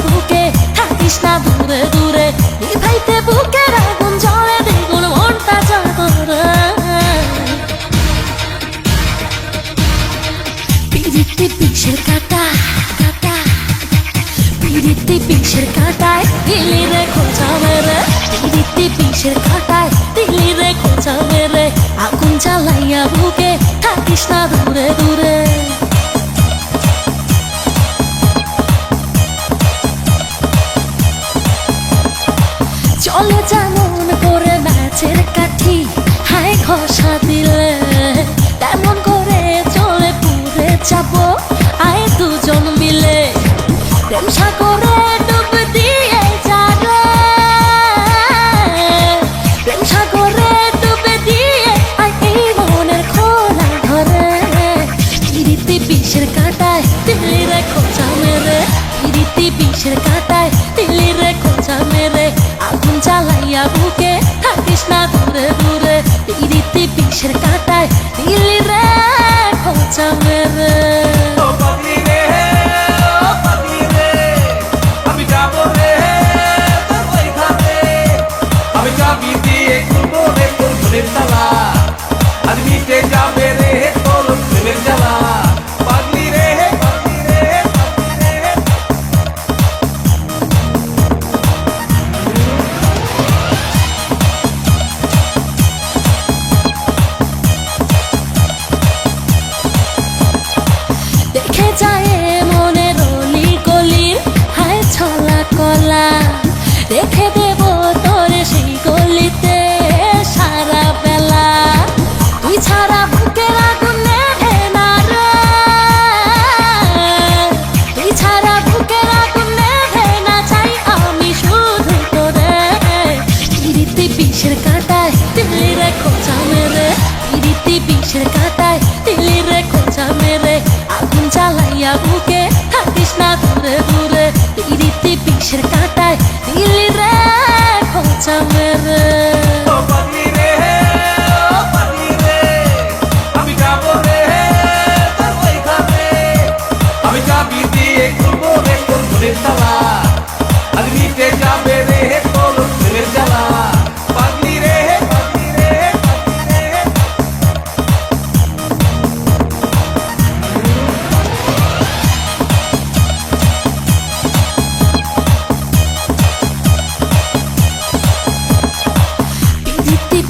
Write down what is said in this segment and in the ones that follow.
বুকে থাকিস না দূরে দূরে, নিভাইতে বুকের আগুন জ্বলে দ্বিগুণ মনটা জাগরে। পিরিতি বিষের কাঁটা কাঁটা, পিরিতি বিষের কাঁটায় দিলি রে খোঁজা মেরে, পিরিতি বিষের কাঁটায় দিলি রে খোঁজা মেরে, আগুন জ্বালাইয়া বুকে থাকিস না দূরে দূরে। চলে যেমন করে ম্যাচের কাঠি, হায় ঘষা দিলে তেমন করে চলে পুরে যাব, আয় দুজন মিলে প্রেম সাগরে ডুব দিয়ে যাবে, প্রেম সাগরে ডুব দিয়ে আয় এই মনের খোলা ধরে। পিরিতি বিষের কাঁটায় দিলি রে খোঁজা মেরে, পিরিতি বিষের কাঁটায় দিলি রে খোঁজা মেরে, আগুন জ্বালাইয়া বুকে থাকিস না দূরে দূরে, পিরিতি বিষের কাঁটায় দিলি রে খোঁজা মেরে। দেখে যায় মনের অলি গলির, হায় ছলা কলা রেখে দেব তোর সেই গলিতে সারা বেলা, তুই ছাড়া বুকের আগুন নেভে না রে, তুই ছাড়া বুকের আগুন নেভে না, চাই আমি শুধু তোরে। পিরিতি বিষের কাঁটায় দিলি রে খোঁজা মেরে, পিরিতি বিষের কাঁটায় দিলি রে খোঁজা মেরে, আগুন জ্বালাইয়া বুকে থাকিস না দূরে দূরে, পিরিতি বিষের কাঁটায় দিলি রে খোঁজা মেরে।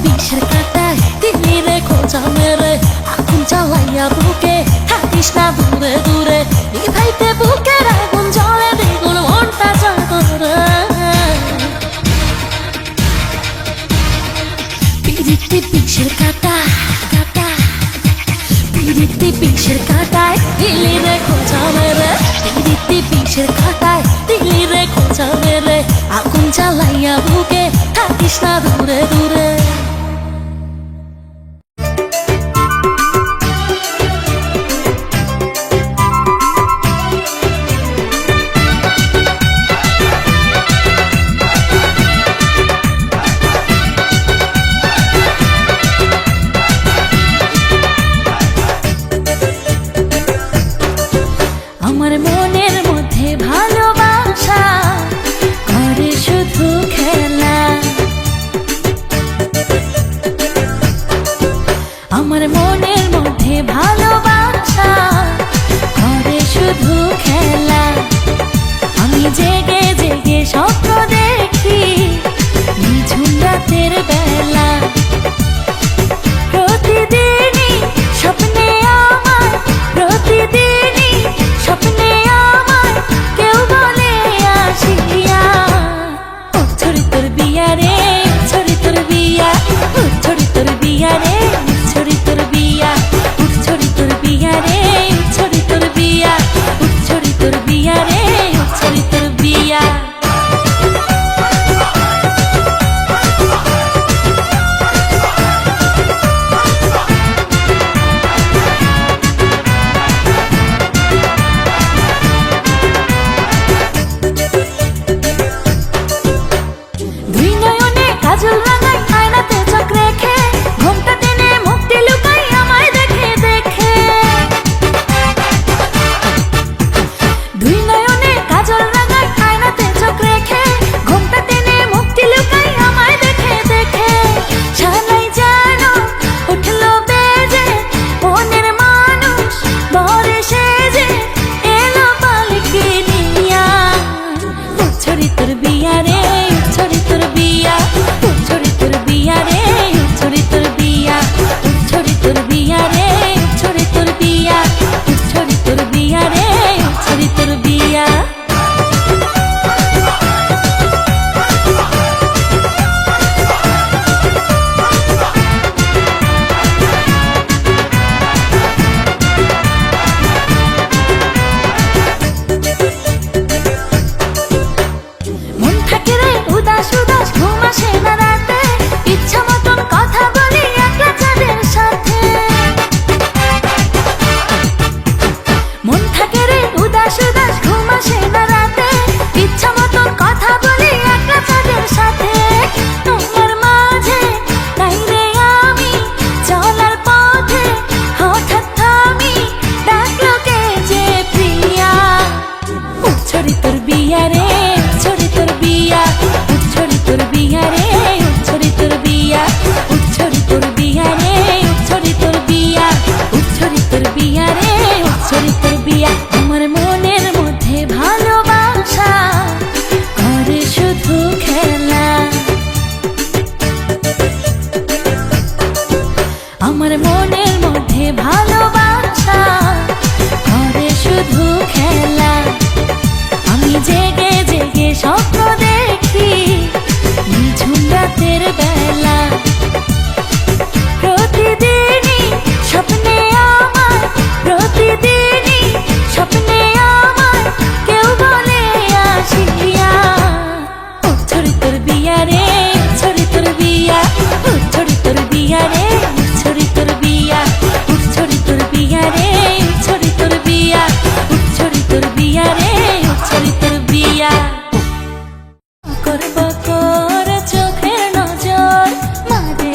বিষের কাঁটায় দিলি রে খোঁজা মেরে, আগুন জ্বালাইয়া বুকে থাকিস না দূরে দূরে, নিভাইতে বুকের আগুন জ্বলে দ্বিগুণ মনটা জাগরে। পিরিতি বিষের কাঁটা কাঁটা, পিরিতি বিষের কাঁটায় দিলি রে খোঁজা মেরে, পিরিতি বিষের কাঁটায় দিলি রে খোঁজা মেরে, আগুন জ্বালাইয়া বুকে থাকিস না দূরে দূরে। আমার মনের মধ্যে ভালোবাসা করে শুধু খেলা, আমার মনের মধ্যে ভালোবাসা করে শুধু খেলা, আমি জেগে জেগে স্বপ্ন দেখি নিঝুম রাতের বেলা, প্রতিদিনই স্বপ্নে আমার, প্রতিদিনই স্বপ্নে আমার কেউ বলে আসিয়া, ছড়ি তোর বিয়া রে ছড়ি তোর বিয়া, ছড়ি তোর বিয়া রে ছড়ি তোর বিয়া, ছড়ি তোর বিয়া রে ছড়ি তোর বিয়া, আমার মনের মধ্যে ভালোবাসা করে শুধু খেলা। আমি জেগে জেগে স্বপ্ন দেখি নিঝুম রাতের বেলা। প্রতিদিনই স্বপ্নে আমার, প্রতিদিনই স্বপ্নে আমার কেউ বলে আসিয়া, ছড়ি তোর বিয়া রে, ছড়ি তোর বিয়া, ছড়ি তোর বিয়া রে, ছড়ি তোর বিয়া, ছড়ি তোর বিয়া রে, ছড়ি তোর বিয়া, ছড়ি তোর বিয়া রে, ছড়ি তোর বিয়া। করব কর চোখের নজর, মাঝে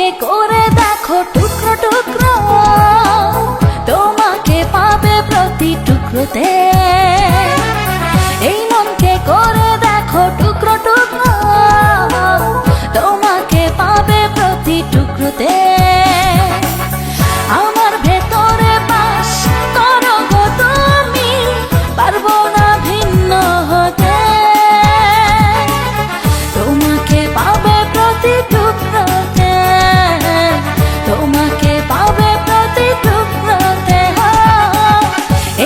মনকে করে দেখো টুকরো টুকরো, তোমাকে পাবে প্রতি টুকরোতে। এই মনকে করে দেখো টুকরো টুকরো, তোমাকে পাবে প্রতি টুকরোতে। আমার ভেতরে বাস করো গো তুমি, পারবো না ভিন্ন হতে। তোমাকে পাবে প্রতি টুকরোতে, তোমাকে পাবে প্রতি টুকরোতে।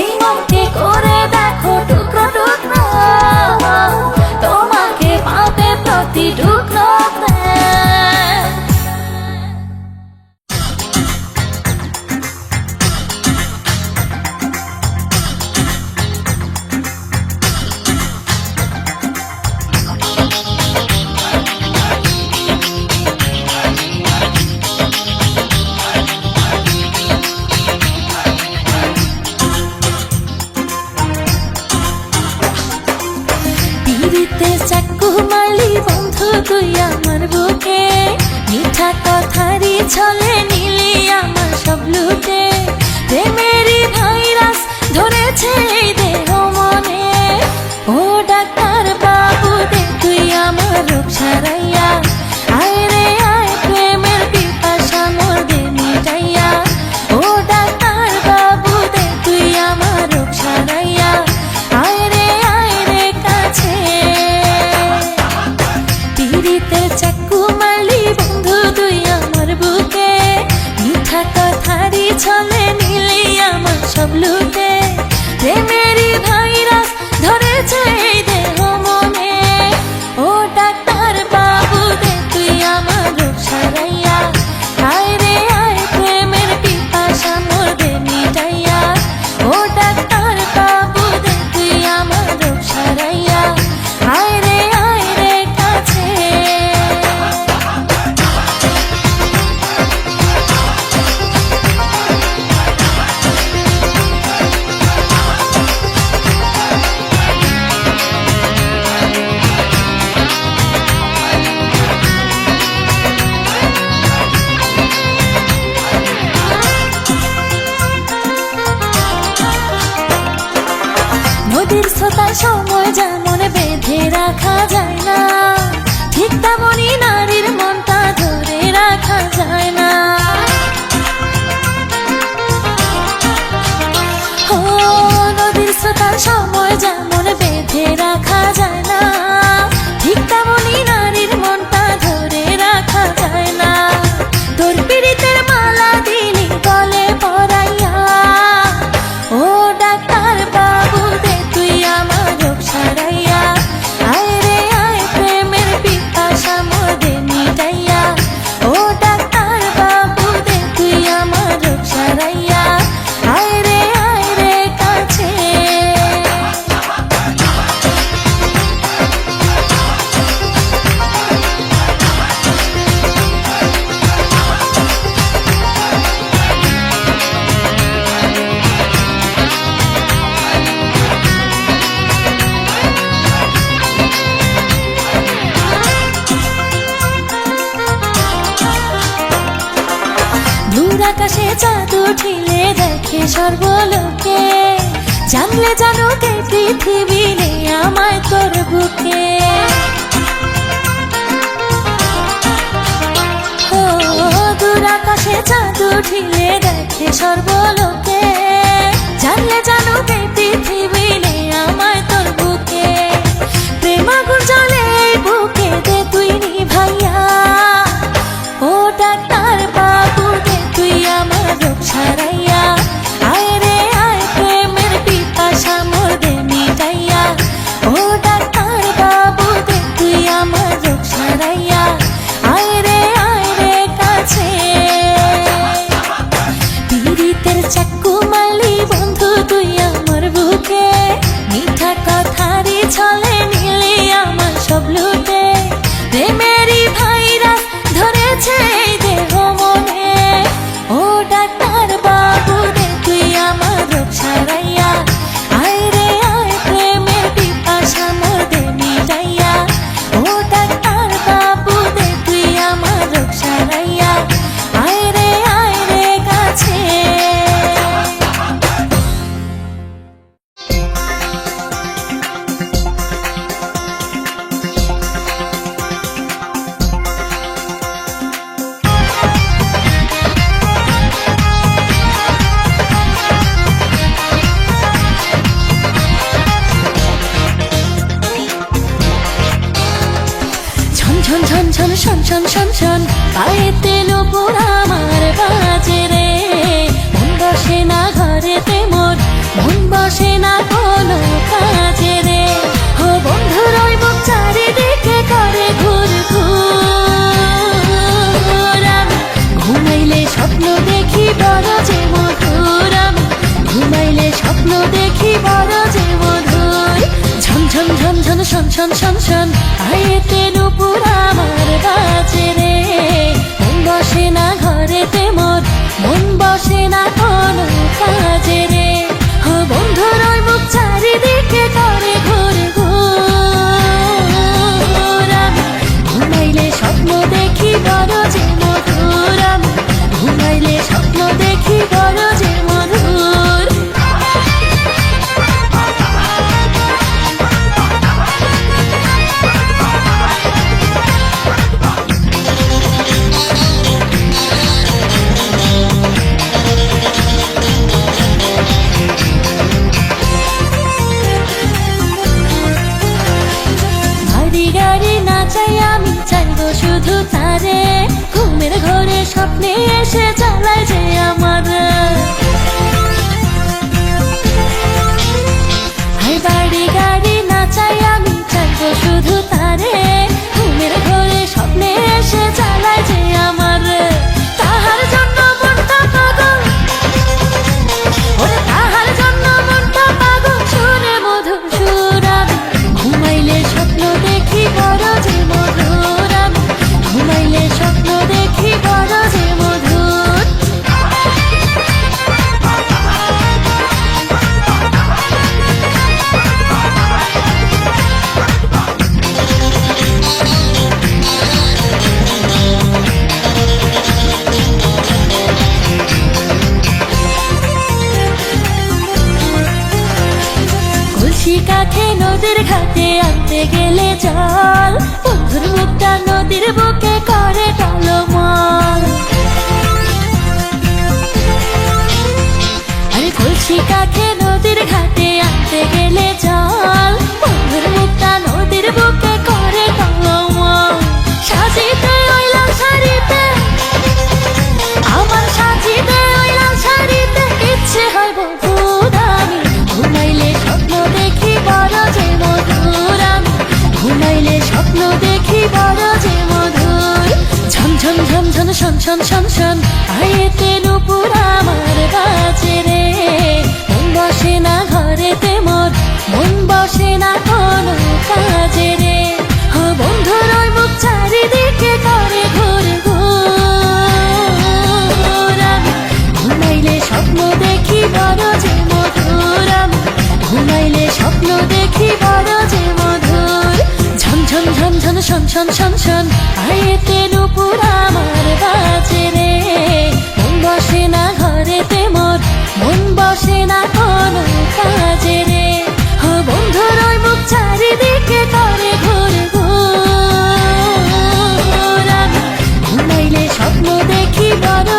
এই মনকে করে দেখো টুকরো টুকরো, তোমাকে পাবে প্রতি টুকরোতে। পিরিতে চাকু মারলি বন্ধু তুই আমার বুকে, মিঠা কথারই ছলে নিলি আমার সব লুটে। প্রেমেরই ভাইরাস ধরেছে এই দেহ মনে, ও ডাক্তার বাবু দে তুই আমার রোগ সারাইয়া। আয় রে আয় প্রেমের পিপাসা মোর দে মিটাইয়া, ও ডাক্তার বাবু দে তুই আমার রোগ সারাইয়া। আয় রে কাছে, পিরিতে চাকু মারলি বন্ধু তুই আমার বুকে, মিঠা কথারই ছলে নিলি আমার সব লুটে। প্রেমেরই ভাইরাস ধরেছে এই দেহ মনে, ও ডাক্তার বাবু দে তুই আমার রোগ সারাইয়া। আয় রে আয় প্রেমের পিপাসা মোর দে মিটাইয়া, ও ডাক্তার বাবু দে তুই আমার রোগ সারাইয়া। আয় রে কাছে। নদীর স্রোতায় সময় যেমন বেঁধে রাখা যায় না, ঠিক তেমনই নারীর মনটা ধরে রাখা যায় না। ও নদীর স্রোতায় সময় যেমন বেঁধে রাখা যায় না, ঠিক তেমনই নারীর মনটা ধরে রাখা যায় না। তোর পীড়িতের মালা দিলি গলে পরাইয়া, ও ডাক্তার বাবু দে তুই আমার রোগ সারাইয়া। আয় রে আয় প্রেমের পিপাসা মোর দে মিটাইয়া, ও ডাক্তার বাবু দে তুই আমার রোগ সারাইয়া। আয় রে কাছে। দূর আকাশে চাঁদ উঠিলে দেখে সর্বলোকে, জানলে জানুক এই পৃথিবী নেই আমায় তোর বুকে। ও দূর আকাশে চাঁদ উঠিলে দেখে সর্বলোকে, জানলে জানুক এই পৃথিবী নেই আমায় তোর বুকে। প্রেম আগুন জ্বলে এই বুকে দে তুই নিভাইয়া, ও ডাক্তার বাবু দে তুই আমার রোগ সারাইয়া। আয় রে আয় প্রেমের পিপাসা মোর দে মিটাইয়া, ও ডাক্তার বাবু দে তুই আমার রোগ সারাইয়া। আয় রে কাছে। পিরিতের চাকু মারলি বন্ধু তুই আমার বুকে, মিঠা কথারই ছলে নিলি আমার শন শন শন পায়েতে নূপুর আমার বাজে রে মন বসে না ঘরেতে মোর মন বসে না কোনো কাজে রে ও বন্ধুর ওই মুখ চারিদিকে করে ঘুর ঘুর আমি ঘুমাইলে স্বপ্ন দেখি বড় যে মধুর আমি ঘুমাইলে স্বপ্ন দেখি বড় যে মধুর ঝন ঝন ঝন ঝন শন শন শন শন পায়েতে নূপুর আমার বাজে রে মন বসে না ঘরেতে মোর মন বসে না কোনো কাজে রে ও বন্ধুর ওই মুখ চারিদিকে করে ঘুর ঘুর আমি ঘুমাইলে স্বপ্ন দেখি বড় যে মধুর আমি ঘুমাইলে স্বপ্ন দেখি বড় যে মধুর গাড়ি না চাই আমি চাইবো শুধু তারে ঘুমের ঘরে স্বপ্নে এসে চালায় যে আমার বাড়ি গাড়ি না চাই আমি চাইবো শুধু তারে ঘুমের ঘরে স্বপ্নে এসে চালায় যে আমার তাহার জন্য মনটা পাগল ওরে তাহার জন্য মনটা পাগল শুনে মধুর সুর আমি ঘুমাইলে স্বপ্ন দেখি বড় যে মধুর আমি ঘুমাইলে স্বপ্ন দেখি বড় যে মধুর কলসি কাঠে নদীর ঘাটে আনতে গেলে জল বন্ধুর মুখটা নদীর বুকে করে টলমল আরে কলসি কাঠে নদীর ঘাটে আনতে গেলে জল বন্ধুর মুখটা নদীর বুকে করে টলমল সাজিতে ওই লাল শাড়িতে আমার সাজিতে ওই লাল শাড়িতে ইচ্ছে হয় বহুত আমি ঘুমাইলে স্বপ্ন দেখি বড় যে মধুর আমি ঘুমাইলে স্বপ্ন দেখি বড় যে মধুর ঝন ঝন ঝন ঝন শন শন শন শন পায়েতে নূপুর আমার বাজে রে মন বসে না ঘরেতে মোর মন বসে না কোনো কাজে রে ও বন্ধুর ওই মুখ চারিদিকে করে ঘুর ঘুর আমি ঘুমাইলে স্বপ্ন দেখি বড় যে মধুর আমি ঘুমাইলে স্বপ্ন দেখি বড় যে মধুর ঝন ঝন ঝন ঝন শন শন শন শন পায়েতে নূপুর আমার বাজে রে মন বসে না ঘরেতে মোর মন বসে না কোনো কাজে রে ও বন্ধুর ওই মুখ চারিদিকে করে ঘুর ঘুর আমি ঘুমাইলে স্বপ্ন দেখি বড়